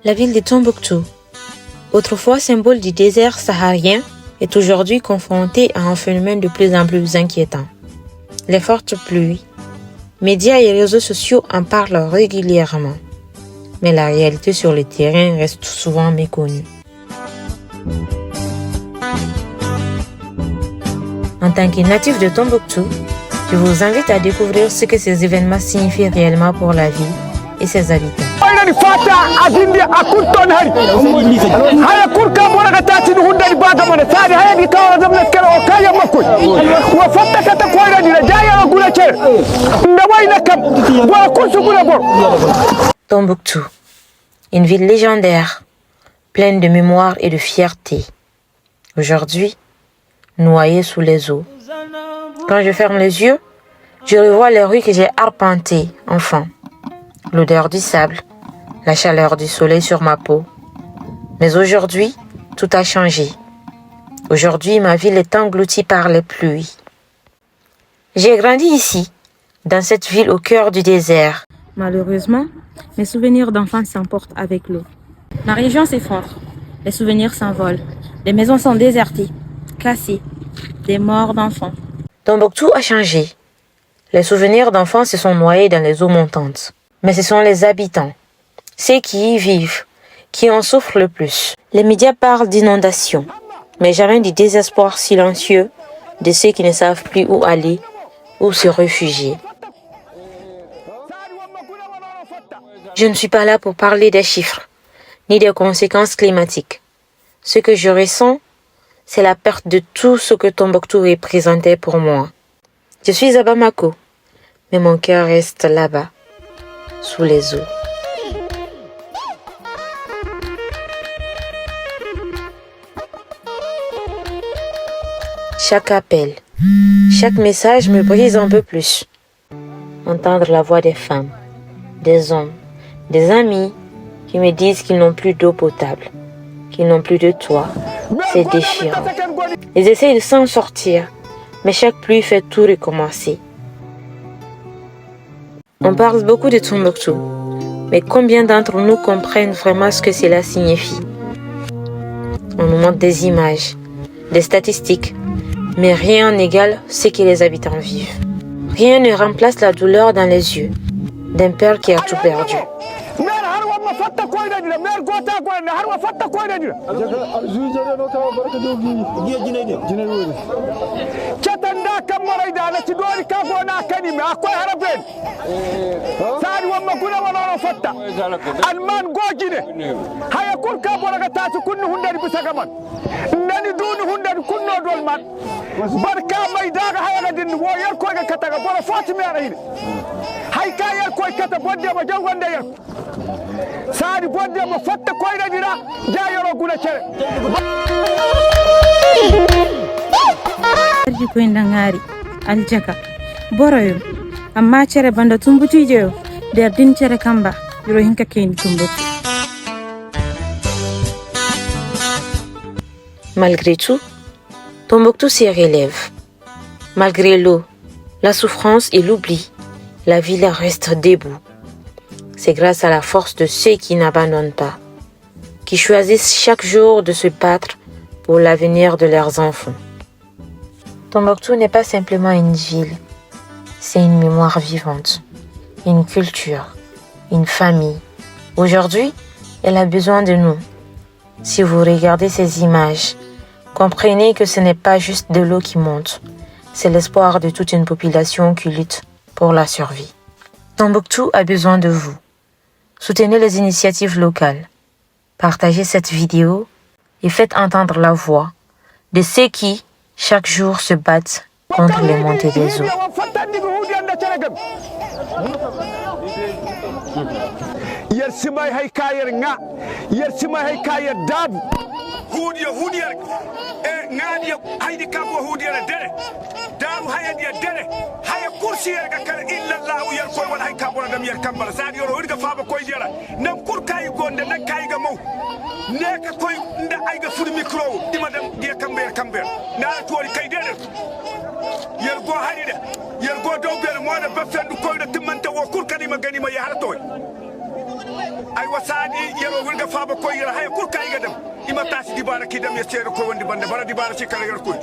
La ville de Tombouctou, autrefois symbole du désert saharien, est aujourd'hui confrontée à un phénomène de plus en plus inquiétant. Les fortes pluies. Médias et réseaux sociaux en parlent régulièrement, mais la réalité sur le terrain reste souvent méconnue. En tant que natif de Tombouctou, je vous invite à découvrir ce que ces événements signifient réellement pour la ville et ses habitants. Tombouctou, une ville légendaire, pleine de mémoire et de fierté. Aujourd'hui, noyée sous les eaux. Quand je ferme les yeux, je revois les rues que j'ai arpentées enfant. L'odeur du sable, la chaleur du soleil sur ma peau. Mais aujourd'hui, tout a changé. Aujourd'hui, ma ville est engloutie par les pluies. J'ai grandi ici, dans cette ville au cœur du désert. Malheureusement, mes souvenirs d'enfance s'emportent avec l'eau. Ma région s'effondre, les souvenirs s'envolent, les maisons sont désertées, cassées, des morts d'enfants. Tombouctou a changé. Les souvenirs d'enfants se sont noyés dans les eaux montantes. Mais ce sont les habitants, ceux qui y vivent, qui en souffrent le plus. Les médias parlent d'inondations, mais jamais du désespoir silencieux de ceux qui ne savent plus où aller, où se réfugier. Je ne suis pas là pour parler des chiffres, ni des conséquences climatiques. Ce que je ressens, c'est la perte de tout ce que Tombouctou représentait pour moi. Je suis à Bamako, mais mon cœur reste là-bas, sous les eaux. Chaque appel, chaque message me brise un peu plus. Entendre la voix des femmes, des hommes, des amis qui me disent qu'ils n'ont plus d'eau potable, qu'ils n'ont plus de toit, c'est déchirant. Ils essayent de s'en sortir, mais chaque pluie fait tout recommencer. On parle beaucoup de Tombouctou, mais combien d'entre nous comprennent vraiment ce que cela signifie? On nous montre des images, des statistiques, mais rien n'égale ce que les habitants vivent. Rien ne remplace la douleur dans les yeux d'un père qui a tout perdu. Arji koy ndangari aljaka boroyo amma cere banda tumbutijo der din cere kamba yoro hinka keni Tombouctou. Malgré tout, Tombouctou s'y relève. Malgré l'eau, la souffrance et l'oubli, la ville reste debout. C'est grâce à la force de ceux qui n'abandonnent pas, qui choisissent chaque jour de se battre pour l'avenir de leurs enfants. Tombouctou n'est pas simplement une ville, c'est une mémoire vivante, une culture, une famille. Aujourd'hui, elle a besoin de nous. Si vous regardez ces images, comprenez que ce n'est pas juste de l'eau qui monte, c'est l'espoir de toute une population qui lutte pour la survie. Tombouctou a besoin de vous. Soutenez les initiatives locales. Partagez cette vidéo et faites entendre la voix de ceux qui, chaque jour, se battent contre les montées des eaux. daru haya dia dere haya kursi yerga kala illa allah yar koy wala hay kabona dam yer kambala sadi yoro wirga faaba koy dira nam kur kay gonde nak kay ga maw neka koy nda ay ga fudi micro dima dam dia kamber na tori kay dere yer go haride yer go do bel mo da ba fendu koy da timanta wo kur kadi ma gani ma ya har toy ay wasadi yero wirga faaba koy yera hay kur kay gadam ima tas dibara kidam ya seero ko wondi bande bara dibara ci kala yor koy